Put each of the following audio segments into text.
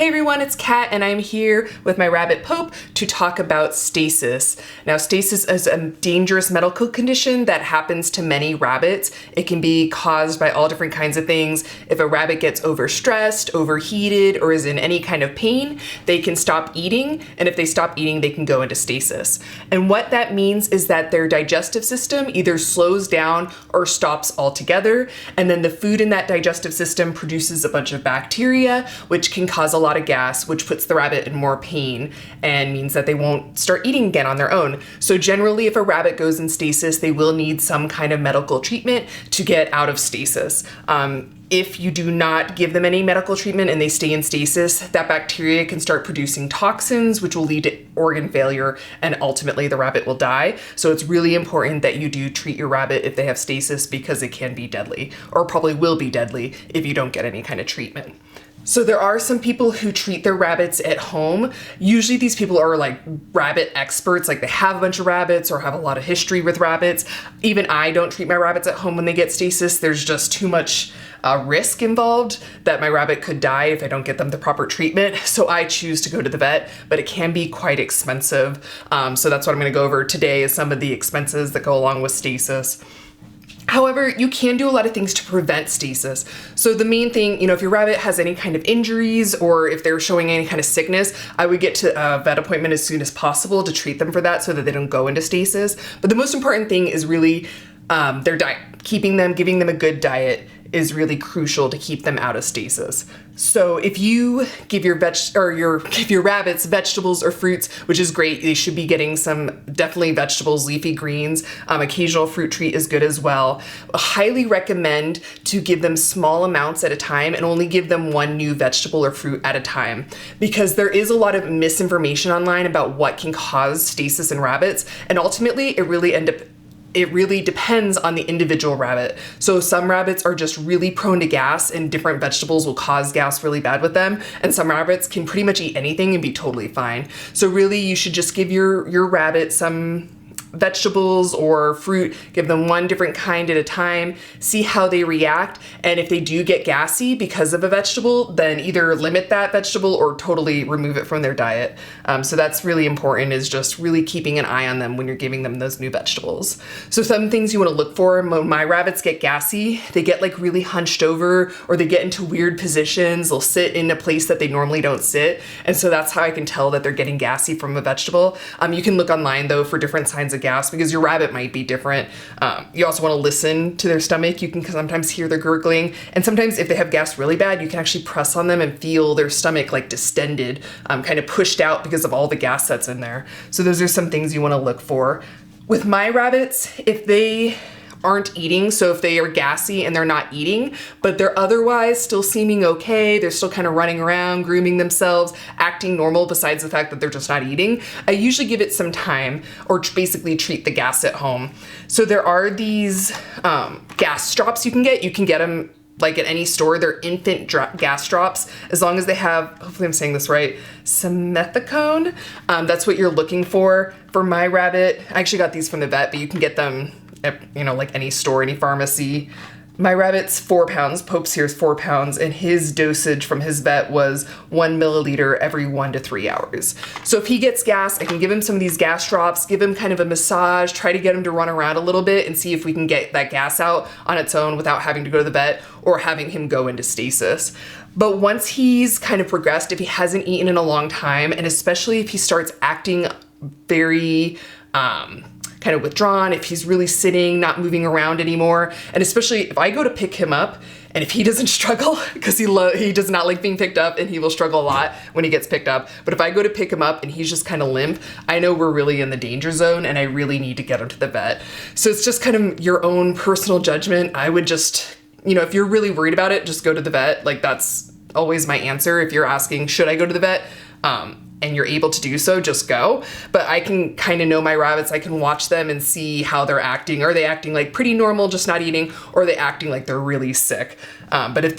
Hey everyone, it's Kat and I'm here with my rabbit Pope to talk about stasis. Now, stasis is a dangerous medical condition that happens to many rabbits. It can be caused by all different kinds of things. If a rabbit gets overstressed, overheated, or is in any kind of pain, they can stop eating, and if they stop eating, they can go into stasis. And what that means is that their digestive system either slows down or stops altogether, and then the food in that digestive system produces a bunch of bacteria, which can cause a lot of gas, which puts the rabbit in more pain and means that they won't start eating again on their own. So generally, if a rabbit goes in stasis, they will need some kind of medical treatment to get out of stasis. If you do not give them any medical treatment and they stay in stasis, that bacteria can start producing toxins, which will lead to organ failure, and ultimately the rabbit will die. So it's really important that you do treat your rabbit if they have stasis, because it can be deadly, or probably will be deadly if you don't get any kind of treatment. So there are some people who treat their rabbits at home. Usually these people are like rabbit experts, like they have a bunch of rabbits or have a lot of history with rabbits. Even I don't treat my rabbits at home when they get stasis. There's just too much risk involved that my rabbit could die if I don't get them the proper treatment. So I choose to go to the vet, but it can be quite expensive. So that's what I'm gonna go over today, is some of the expenses that go along with stasis. However, you can do a lot of things to prevent stasis. So the main thing, if your rabbit has any kind of injuries or if they're showing any kind of sickness, I would get to a vet appointment as soon as possible to treat them for that so that they don't go into stasis. But the most important thing is really their diet. Giving them a good diet is really crucial to keep them out of stasis. So if you give your rabbits vegetables or fruits, which is great, they should be getting some definitely vegetables, leafy greens. Occasional fruit treat is good as well. I highly recommend to give them small amounts at a time and only give them one new vegetable or fruit at a time, because there is a lot of misinformation online about what can cause stasis in rabbits, and ultimately it really depends on the individual rabbit. So some rabbits are just really prone to gas and different vegetables will cause gas really bad with them. And some rabbits can pretty much eat anything and be totally fine. So really you should just give your rabbit some vegetables or fruit, give them one different kind at a time, see how they react. And if they do get gassy because of a vegetable, then either limit that vegetable or totally remove it from their diet. So that's really important, is just really keeping an eye on them when you're giving them those new vegetables. So some things you want to look for: when my rabbits get gassy, they get like really hunched over, or they get into weird positions. They'll sit in a place that they normally don't sit. And so that's how I can tell that they're getting gassy from a vegetable. You can look online though for different signs of gas, because your rabbit might be different. You also want to listen to their stomach. You can sometimes hear their gurgling, and sometimes if they have gas really bad, you can actually press on them and feel their stomach like distended, kind of pushed out because of all the gas that's in there. So those are some things you want to look for. With my rabbits, if they aren't eating, so if they are gassy and they're not eating, but they're otherwise still seeming okay, they're still kind of running around, grooming themselves, acting normal besides the fact that they're just not eating, I usually give it some time, or basically treat the gas at home. So there are these gas drops you can get. You can get them like at any store. They're infant gas drops, as long as they have, hopefully I'm saying this right, simethicone. That's what you're looking for. For my rabbit, I actually got these from the vet, but you can get them at, like any store, any pharmacy. My rabbit's 4 pounds, Pope's here is 4 pounds, and his dosage from his vet was 1 milliliter every 1 to 3 hours. So if he gets gas, I can give him some of these gas drops, give him kind of a massage, try to get him to run around a little bit and see if we can get that gas out on its own without having to go to the vet or having him go into stasis. But once he's kind of progressed, if he hasn't eaten in a long time, and especially if he starts acting very kind of withdrawn, if he's really sitting, not moving around anymore, and especially if I go to pick him up and if he doesn't struggle, because he does not like being picked up and he will struggle a lot when he gets picked up, but if I go to pick him up and he's just kind of limp, I know we're really in the danger zone and I really need to get him to the vet. So it's just kind of your own personal judgment. I would just, if you're really worried about it, just go to the vet. Like, that's always my answer. If you're asking, should I go to the vet? And you're able to do so, just go. But I can kind of know my rabbits. I can watch them and see how they're acting. Are they acting like pretty normal, just not eating, or are they acting like they're really sick? But if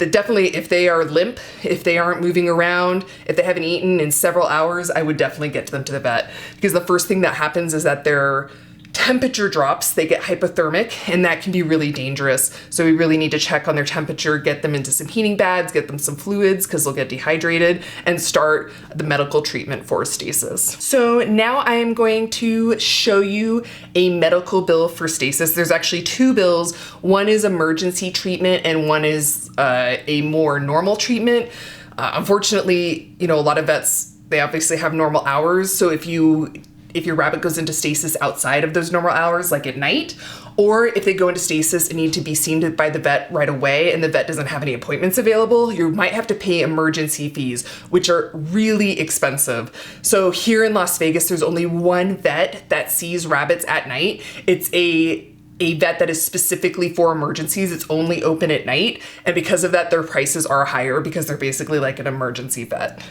they are limp, if they aren't moving around, if they haven't eaten in several hours, I would definitely get them to the vet, because the first thing that happens is that their temperature drops, they get hypothermic, and that can be really dangerous. So we really need to check on their temperature, get them into some heating baths, get them some fluids because they'll get dehydrated, and start the medical treatment for stasis. So now I am going to show you a medical bill for stasis. There's actually two bills. One is emergency treatment and one is a more normal treatment. Unfortunately, a lot of vets, they obviously have normal hours. So if your rabbit goes into stasis outside of those normal hours, like at night, or if they go into stasis and need to be seen by the vet right away and the vet doesn't have any appointments available, you might have to pay emergency fees, which are really expensive. So here in Las Vegas, there's only one vet that sees rabbits at night. It's a vet that is specifically for emergencies. It's only open at night. And because of that, their prices are higher because they're basically like an emergency vet.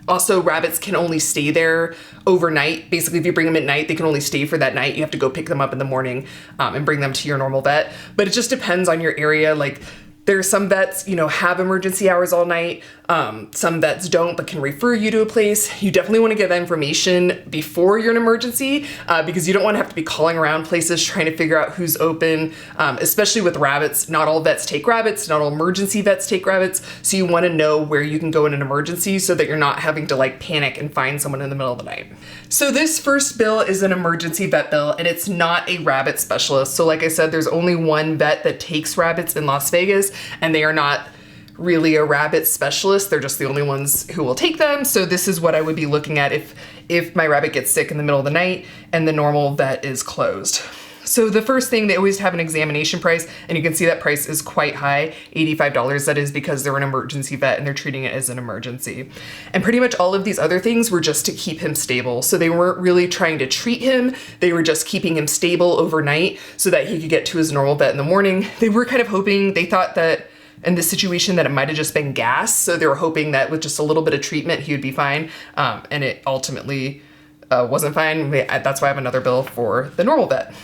Also, rabbits can only stay there overnight. Basically, if you bring them at night, they can only stay for that night. You have to go pick them up in the morning and bring them to your normal vet. But it just depends on your area. Like, there's some vets, have emergency hours all night. Some vets don't, but can refer you to a place. You definitely want to get that information before you're in an emergency because you don't want to have to be calling around places trying to figure out who's open, especially with rabbits. Not all vets take rabbits. Not all emergency vets take rabbits. So you want to know where you can go in an emergency so that you're not having to panic and find someone in the middle of the night. So this first bill is an emergency vet bill, and it's not a rabbit specialist. So like I said, there's only one vet that takes rabbits in Las Vegas, and they are not really a rabbit specialist. They're just the only ones who will take them. So this is what I would be looking at if my rabbit gets sick in the middle of the night and the normal vet is closed. So the first thing, they always have an examination price, and you can see that price is quite high, $85. That is because they're an emergency vet and they're treating it as an emergency. And pretty much all of these other things were just to keep him stable. So they weren't really trying to treat him. They were just keeping him stable overnight so that he could get to his normal vet in the morning. They were kind of hoping, they thought that in this situation that it might have just been gas. So they were hoping that with just a little bit of treatment, he would be fine. And it ultimately wasn't fine. That's why I have another bill for the normal vet.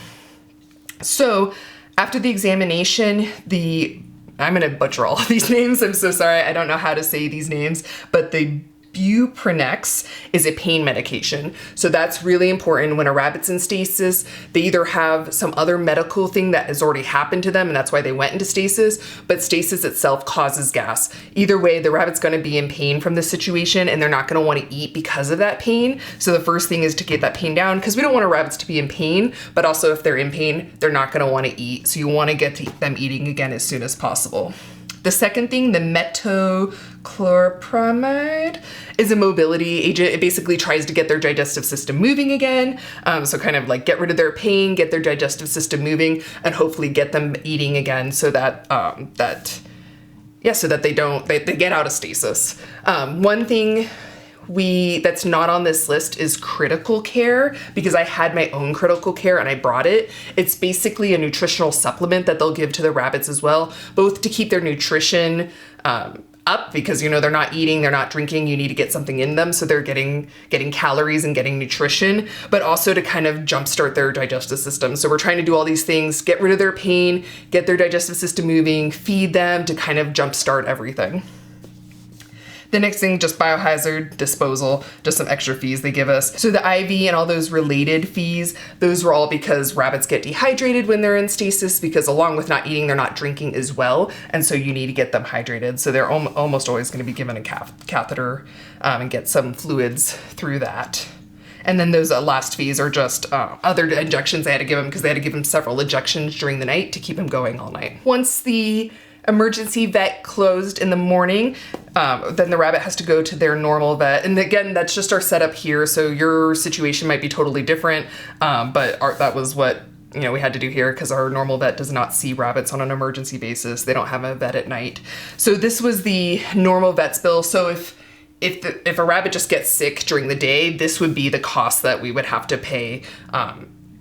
So after the examination, I'm going to butcher all of these names. I'm so sorry. I don't know how to say these names, but the Buprenex is a pain medication. So that's really important when a rabbit's in stasis. They either have some other medical thing that has already happened to them and that's why they went into stasis, but stasis itself causes gas. Either way, the rabbit's going to be in pain from this situation and they're not going to want to eat because of that pain. So the first thing is to get that pain down because we don't want our rabbits to be in pain, but also if they're in pain, they're not going to want to eat. So you want to get them eating again as soon as possible. The second thing, the metoclopramide, is a mobility agent. It basically tries to get their digestive system moving again. So kind of get rid of their pain, get their digestive system moving, and hopefully get them eating again so that so that they get out of stasis. One thing that's not on this list is critical care, because I had my own critical care and I brought it. It's basically a nutritional supplement that they'll give to the rabbits as well, both to keep their nutrition up because they're not eating, they're not drinking, you need to get something in them so they're getting calories and getting nutrition, but also to kind of jumpstart their digestive system. So we're trying to do all these things, get rid of their pain, get their digestive system moving, feed them to kind of jumpstart everything. The next thing, just biohazard disposal, just some extra fees they give us. So the IV and all those related fees, those were all because rabbits get dehydrated when they're in stasis because along with not eating, they're not drinking as well. And so you need to get them hydrated. So they're almost always going to be given a catheter and get some fluids through that. And then those last fees are just other injections they had to give them because they had to give them several injections during the night to keep them going all night. Once the emergency vet closed in the morning, then the rabbit has to go to their normal vet. And again, that's just our setup here. So your situation might be totally different, but that was what we had to do here because our normal vet does not see rabbits on an emergency basis. They don't have a vet at night. So this was the normal vet's bill. So if a rabbit just gets sick during the day, this would be the cost that we would have to pay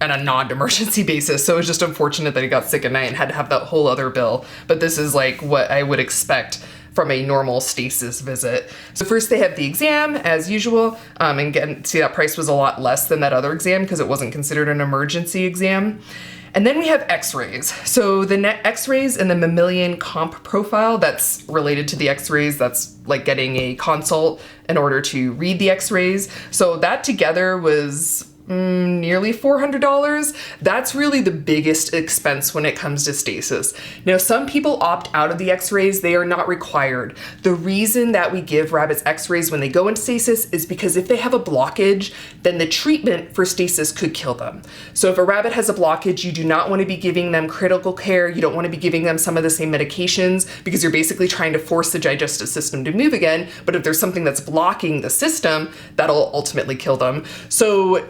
on a non-emergency basis. So it was just unfortunate that he got sick at night and had to have that whole other bill. But this is what I would expect from a normal stasis visit. So first they have the exam as usual. And again, see that price was a lot less than that other exam because it wasn't considered an emergency exam. And then we have x-rays. So the x-rays and the mammalian comp profile, that's related to the x-rays. That's like getting a consult in order to read the x-rays. So that together was nearly $400. That's really the biggest expense when it comes to Stasis. Now, some people opt out of the x-rays. They are not required. The reason that we give rabbits x-rays when they go into Stasis is because if they have a blockage, then the treatment for Stasis could kill them. So if a rabbit has a blockage, you do not want to be giving them critical care. You don't want to be giving them some of the same medications because you're basically trying to force the digestive system to move again. But if there's something that's blocking the system, that'll ultimately kill them. So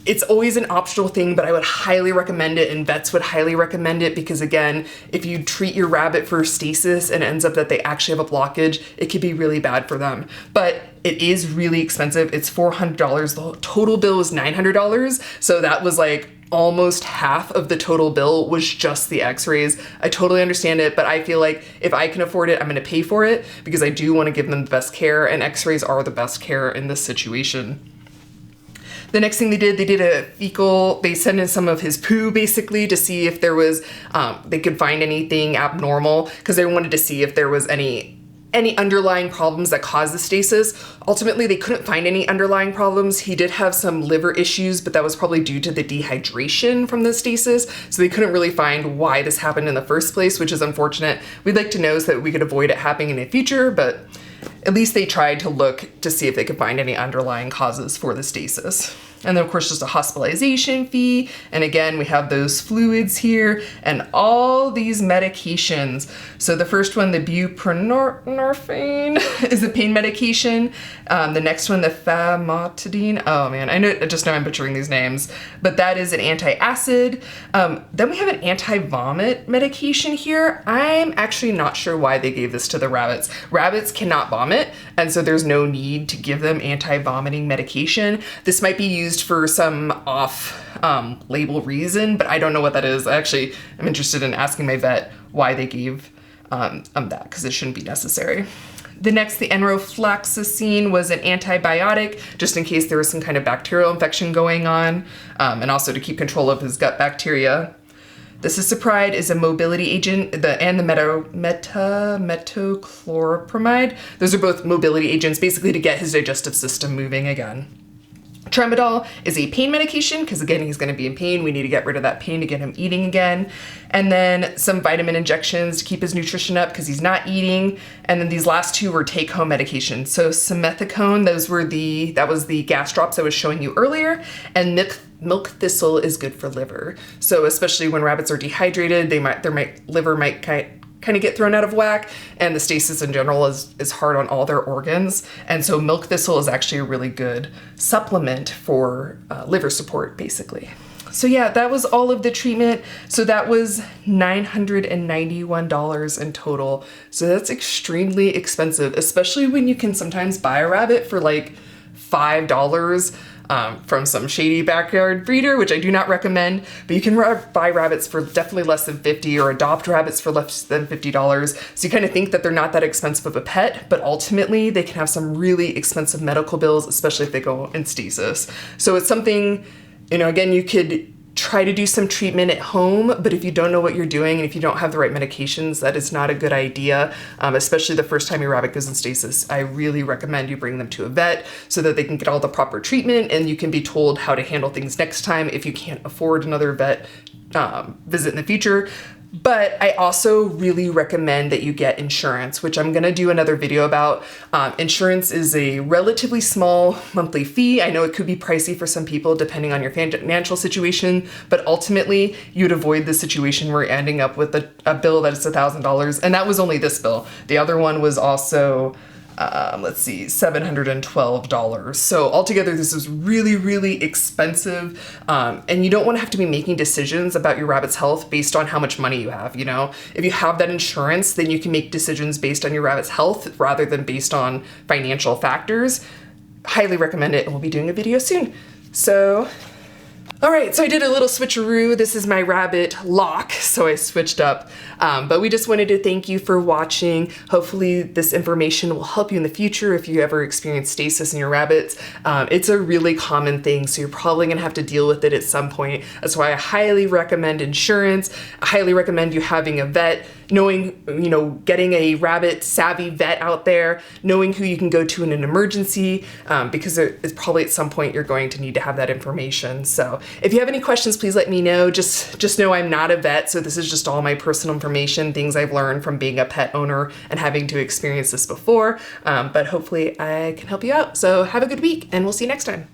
it's always an optional thing, but I would highly recommend it, and vets would highly recommend it because, again, if you treat your rabbit for Stasis and it ends up that they actually have a blockage, it could be really bad for them. But it is really expensive. It's $400. The total bill was $900. So that was like almost half of the total bill was just the x-rays. I totally understand it, but I feel like if I can afford it, I'm gonna pay for it because I do wanna give them the best care, and x-rays are the best care in this situation. The next thing they did a fecal, they sent in some of his poo basically to see if there was, they could find anything abnormal because they wanted to see if there was any underlying problems that caused the Stasis. Ultimately, they couldn't find any underlying problems. He did have some liver issues, but that was probably due to the dehydration from the Stasis. So they couldn't really find why this happened in the first place, which is unfortunate. We'd like to know so that we could avoid it happening in the future, but at least they tried to look to see if they could find any underlying causes for the Stasis. And then of course, just a hospitalization fee. And again, we have those fluids here and all these medications. So the first one, the buprenorphine is a pain medication. The next one, the famotidine. Oh man, I just know I'm butchering these names, but that is an antacid. Then we have an anti-vomit medication here. I'm actually not sure why they gave this to the rabbits. Rabbits cannot vomit, and so there's no need to give them anti-vomiting medication. This might be used for some off-label reason, but I don't know what that is. Actually, I'm interested in asking my vet why they gave that, because it shouldn't be necessary. The next, the enrofloxacin, was an antibiotic, just in case there was some kind of bacterial infection going on, and also to keep control of his gut bacteria. The cisapride is a mobility agent, and the metochlopramide. Those are both mobility agents, basically to get his digestive system moving again. Tramadol is a pain medication because, again, he's going to be in pain. We need to get rid of that pain to get him eating again. And then some vitamin injections to keep his nutrition up because he's not eating. And then these last two were take-home medications. So simethicone, that was the gas drops I was showing you earlier. And milk thistle is good for liver. So especially when rabbits are dehydrated, their liver might kind of get thrown out of whack, and the Stasis in general is hard on all their organs. And so milk thistle is actually a really good supplement for liver support, basically. So yeah, that was all of the treatment. So that was $991 in total. So that's extremely expensive, especially when you can sometimes buy a rabbit for like $5 from some shady backyard breeder, which I do not recommend, but you can buy rabbits for definitely less than $50 or adopt rabbits for less than $50. So you kind of think that they're not that expensive of a pet, but ultimately they can have some really expensive medical bills, especially if they go in Stasis. So it's something, again, you could try to do some treatment at home, but if you don't know what you're doing and if you don't have the right medications, that is not a good idea, especially the first time your rabbit goes in Stasis. I really recommend you bring them to a vet so that they can get all the proper treatment and you can be told how to handle things next time if you can't afford another vet visit in the future. But I also really recommend that you get insurance, which I'm gonna do another video about. Insurance is a relatively small monthly fee. I know it could be pricey for some people depending on your financial situation, but ultimately you'd avoid the situation where you're ending up with a bill that is $1,000. And that was only this bill. The other one was also, $712. So altogether, this is really, really expensive. And you don't want to have to be making decisions about your rabbit's health based on how much money you have. If you have that insurance, then you can make decisions based on your rabbit's health rather than based on financial factors. Highly recommend it, and we'll be doing a video soon. So All right, so I did a little switcheroo. This is my rabbit lock, so I switched up. But we just wanted to thank you for watching. Hopefully this information will help you in the future if you ever experience stasis in your rabbits. It's a really common thing, so you're probably gonna have to deal with it at some point. That's why I highly recommend insurance. I highly recommend you having a vet, knowing, getting a rabbit savvy vet out there, knowing who you can go to in an emergency, because it's probably at some point you're going to need to have that information. So if you have any questions, please let me know. Just know I'm not a vet, so this is just all my personal information, things I've learned from being a pet owner and having to experience this before. But hopefully I can help you out. So have a good week, and we'll see you next time.